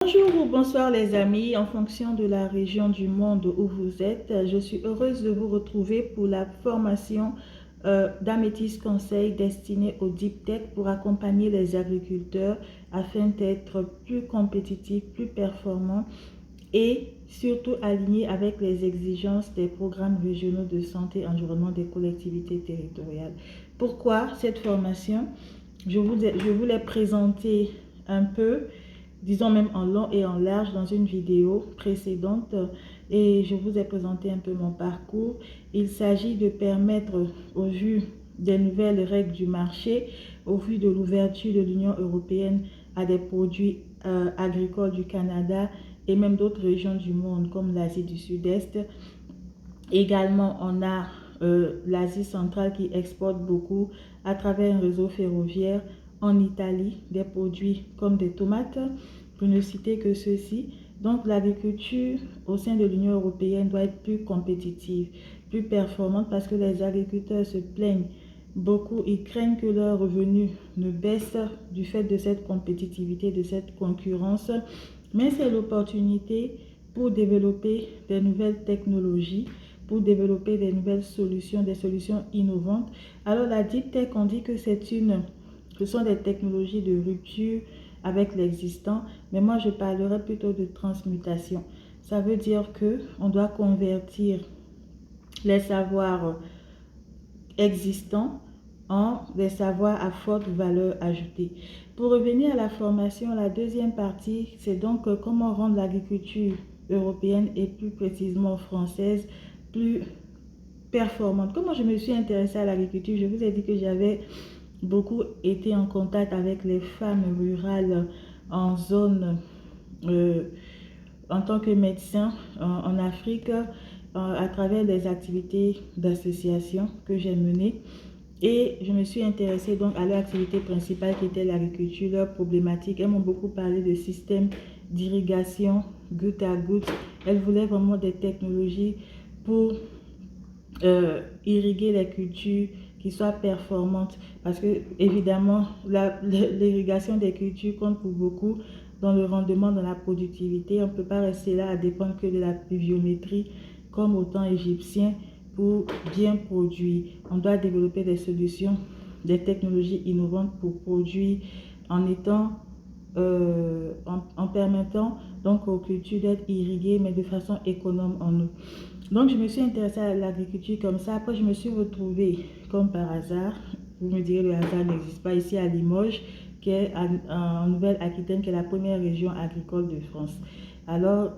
Bonjour ou bonsoir les amis, en fonction de la région du monde où vous êtes, je suis heureuse de vous retrouver pour la formation d'Amétis Conseil destinée au Deep Tech pour accompagner les agriculteurs afin d'être plus compétitifs, plus performants et surtout alignés avec les exigences des programmes régionaux de santé et environnement des collectivités territoriales. Pourquoi cette formation? Je vous l'ai présentée un peu, disons même en long et en large dans une vidéo précédente et je vous ai présenté un peu mon parcours. Il s'agit de permettre, au vu des nouvelles règles du marché, au vu de l'ouverture de l'Union européenne à des produits agricoles du Canada et même d'autres régions du monde comme l'Asie du Sud-Est. Également, on a l'Asie centrale qui exporte beaucoup à travers un réseau ferroviaire en Italie, des produits comme des tomates, pour ne citer que ceux-ci. Donc, l'agriculture au sein de l'Union européenne doit être plus compétitive, plus performante parce que les agriculteurs se plaignent beaucoup. Ils craignent que leurs revenus ne baissent du fait de cette compétitivité, de cette concurrence. Mais c'est l'opportunité pour développer des nouvelles technologies, pour développer des nouvelles solutions, des solutions innovantes. Alors la Deep Tech, on dit que ce sont des technologies de rupture avec l'existant, mais moi je parlerai plutôt de transmutation. Ça veut dire que on doit convertir les savoirs existants en des savoirs à forte valeur ajoutée. Pour revenir à la formation, la deuxième partie, c'est donc comment rendre l'agriculture européenne et plus précisément française plus performante. Comment je me suis intéressée à l'agriculture? Je vous ai dit que j'avais beaucoup été en contact avec les femmes rurales en zone, euh, en tant que médecin en Afrique, à travers les activités d'association que j'ai menées. Et je me suis intéressée donc à leur activité principale qui était l'agriculture, leurs problématiques. Elles m'ont beaucoup parlé de systèmes d'irrigation goutte à goutte. Elles voulaient vraiment des technologies pour irriguer les cultures qui soient performantes. Parce que évidemment, l'irrigation des cultures compte pour beaucoup dans le rendement, dans la productivité. On ne peut pas rester là à dépendre que de la pluviométrie comme au temps égyptien pour bien produire. On doit développer des solutions, des technologies innovantes pour produire en étant, en permettant donc aux cultures d'être irriguées, mais de façon économe en eau. Donc, je me suis intéressée à l'agriculture comme ça. Après, je me suis retrouvée, comme par hasard, vous me direz le hasard n'existe pas, ici à Limoges, qui est en Nouvelle-Aquitaine, qui est la première région agricole de France. Alors,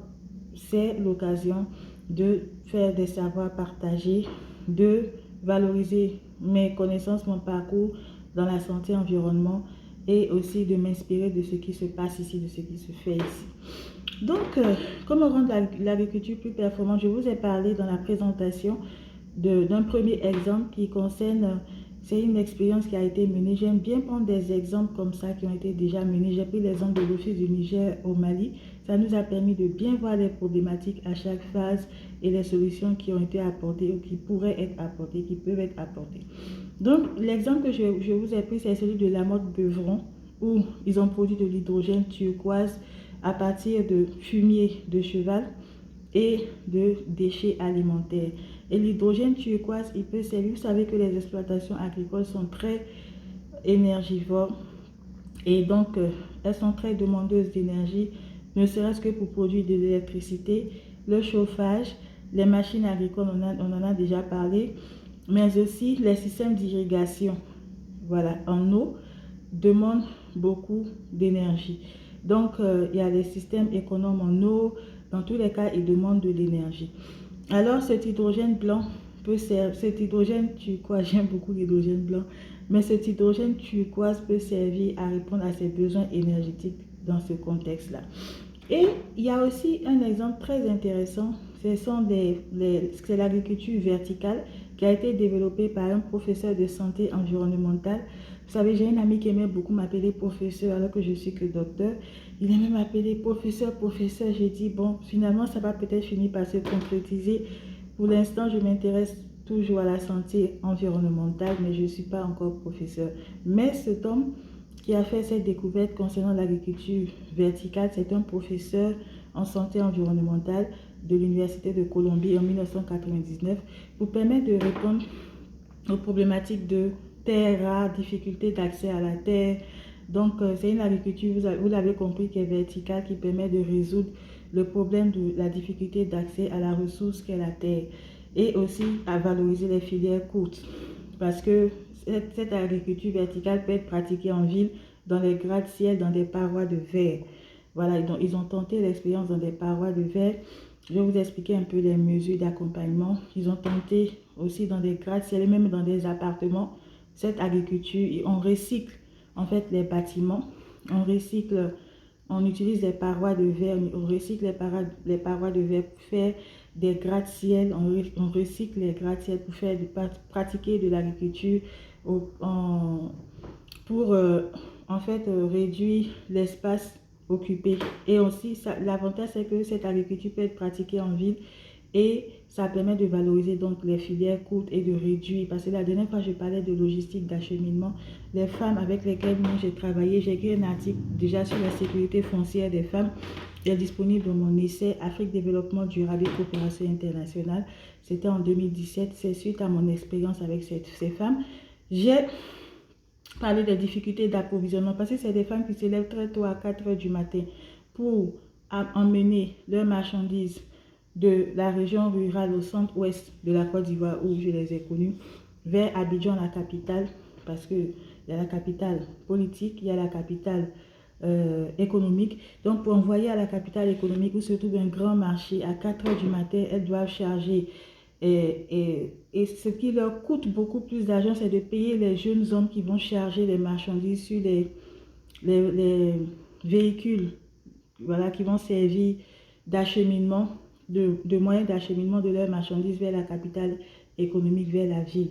c'est l'occasion de faire des savoirs partagés, de valoriser mes connaissances, mon parcours dans la santé, environnement et aussi de m'inspirer de ce qui se passe ici, de ce qui se fait ici. Donc, comment rendre l'agriculture plus performante? Je vous ai parlé dans la présentation d'un premier exemple qui concerne, c'est une expérience qui a été menée. J'aime bien prendre des exemples comme ça qui ont été déjà menés. J'ai pris l'exemple de l'Office du Niger au Mali. Ça nous a permis de bien voir les problématiques à chaque phase et les solutions qui ont été apportées ou qui pourraient être apportées, qui peuvent être apportées. Donc, l'exemple que je vous ai pris, c'est celui de la mode Beuvron, où ils ont produit de l'hydrogène turquoise à partir de fumier de cheval et de déchets alimentaires. Et l'hydrogène turquoise, il peut servir. Vous savez que les exploitations agricoles sont très énergivores et donc elles sont très demandeuses d'énergie, ne serait-ce que pour produire de l'électricité, le chauffage, les machines agricoles, on en a déjà parlé, mais aussi les systèmes d'irrigation, voilà, en eau, demandent beaucoup d'énergie. Donc, il y a les systèmes économes en eau. Dans tous les cas, ils demandent de l'énergie. Alors, cet hydrogène blanc peut servir, cet hydrogène turquoise, j'aime beaucoup l'hydrogène blanc, mais cet hydrogène turquoise peut servir à répondre à ses besoins énergétiques dans ce contexte-là. Et il y a aussi un exemple très intéressant, c'est l'agriculture verticale qui a été développée par un professeur de santé environnementale. Vous savez, j'ai une amie qui aimait beaucoup m'appeler professeur alors que je suis que docteur. Il aimait m'appeler professeur, professeur. J'ai dit, bon, finalement, ça va peut-être finir par se concrétiser. Pour l'instant, je m'intéresse toujours à la santé environnementale, mais je ne suis pas encore professeur. Mais cet homme qui a fait cette découverte concernant l'agriculture verticale, c'est un professeur en santé environnementale de l'Université de Colombie en 1999 pour permettre de répondre aux problématiques de terre rare, difficulté d'accès à la terre. Donc, c'est une agriculture, vous l'avez compris, qui est verticale, qui permet de résoudre le problème de la difficulté d'accès à la ressource qu'est la terre et aussi à valoriser les filières courtes. Parce que cette agriculture verticale peut être pratiquée en ville, dans les gratte-ciel, dans des parois de verre. Voilà, donc ils ont tenté l'expérience dans des parois de verre. Je vais vous expliquer un peu les mesures d'accompagnement. Ils ont tenté aussi dans des gratte-ciel et même dans des appartements cette agriculture. On recycle en fait les bâtiments, on recycle, on utilise les parois de verre, on recycle les parois de verre pour faire des gratte-ciel, on recycle les gratte-ciel pour faire pratiquer de l'agriculture pour en fait réduire l'espace occupé. Et aussi, l'avantage c'est que cette agriculture peut être pratiquée en ville et ça permet de valoriser donc les filières courtes et de réduire. Parce que la dernière fois, je parlais de logistique, d'acheminement. Les femmes avec lesquelles moi j'ai travaillé, j'ai écrit un article déjà sur la sécurité foncière des femmes. Il est disponible dans mon essai Afrique Développement Durable et Coopération Internationale. C'était en 2017. C'est suite à mon expérience avec ces femmes. J'ai parlé des difficultés d'approvisionnement parce que c'est des femmes qui se lèvent très tôt à 4 heures du matin pour emmener leurs marchandises de la région rurale au centre-ouest de la Côte d'Ivoire où je les ai connues, vers Abidjan, la capitale, parce qu'il y a la capitale politique, il y a la capitale économique. Donc, pour envoyer à la capitale économique où se trouve un grand marché à 4 heures du matin, elles doivent charger. Et ce qui leur coûte beaucoup plus d'argent, c'est de payer les jeunes hommes qui vont charger les marchandises sur les véhicules, voilà, qui vont servir d'acheminement, de moyens d'acheminement de leurs marchandises vers la capitale économique, vers la ville.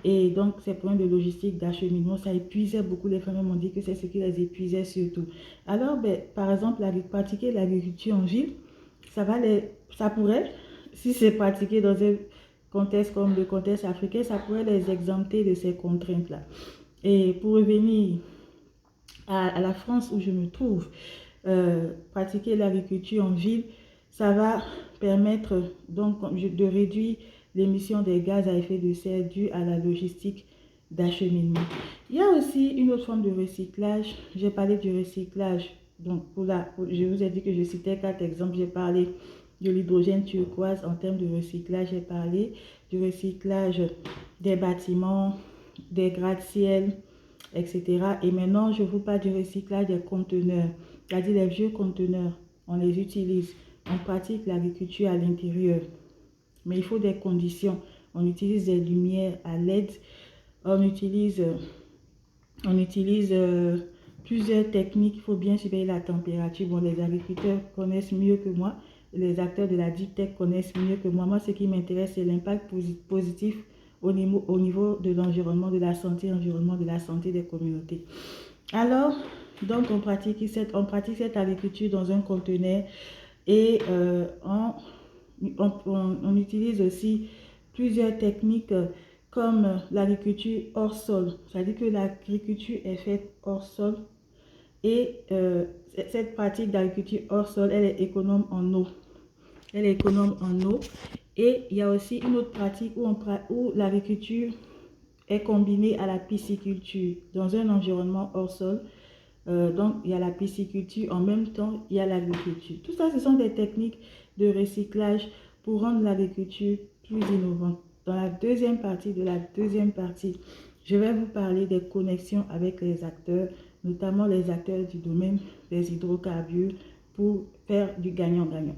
Et donc, ces problèmes de logistique, d'acheminement, ça épuisait beaucoup. Les femmes m'ont dit que c'est ce qui les épuisait surtout. Alors, par exemple, pratiquer l'agriculture en ville, ça pourrait, si c'est pratiqué dans un contexte comme le contexte africain, ça pourrait les exempter de ces contraintes-là. Et pour revenir à la France où je me trouve, pratiquer l'agriculture en ville, ça va permettre donc de réduire l'émission des gaz à effet de serre due à la logistique d'acheminement. Il y a aussi une autre forme de recyclage. J'ai parlé du recyclage. Donc, je vous ai dit que je citais 4 exemples. J'ai parlé de l'hydrogène turquoise en termes de recyclage. J'ai parlé du recyclage des bâtiments, des gratte-ciel, etc. Et maintenant, je vous parle du recyclage des conteneurs. C'est-à-dire les vieux conteneurs, on les utilise. On pratique l'agriculture à l'intérieur. Mais il faut des conditions. On utilise des lumières à LED. On utilise plusieurs techniques. Il faut bien surveiller la température. Bon, les agriculteurs connaissent mieux que moi. Les acteurs de la Deep Tech connaissent mieux que moi. Moi, ce qui m'intéresse, c'est l'impact positif au niveau de l'environnement, de la santé, de la santé des communautés. Alors, donc, on pratique cette agriculture dans un conteneur et on utilise aussi plusieurs techniques comme l'agriculture hors sol. C'est-à-dire que l'agriculture est faite hors sol et cette pratique d'agriculture hors sol, elle est économe en eau. Elle est économe en eau. Et il y a aussi une autre pratique où l'agriculture est combinée à la pisciculture dans un environnement hors sol. Donc, il y a la pisciculture, en même temps, il y a l'agriculture. Tout ça, ce sont des techniques de recyclage pour rendre l'agriculture plus innovante. Dans la deuxième partie, je vais vous parler des connexions avec les acteurs, notamment les acteurs du domaine des hydrocarbures pour faire du gagnant-gagnant.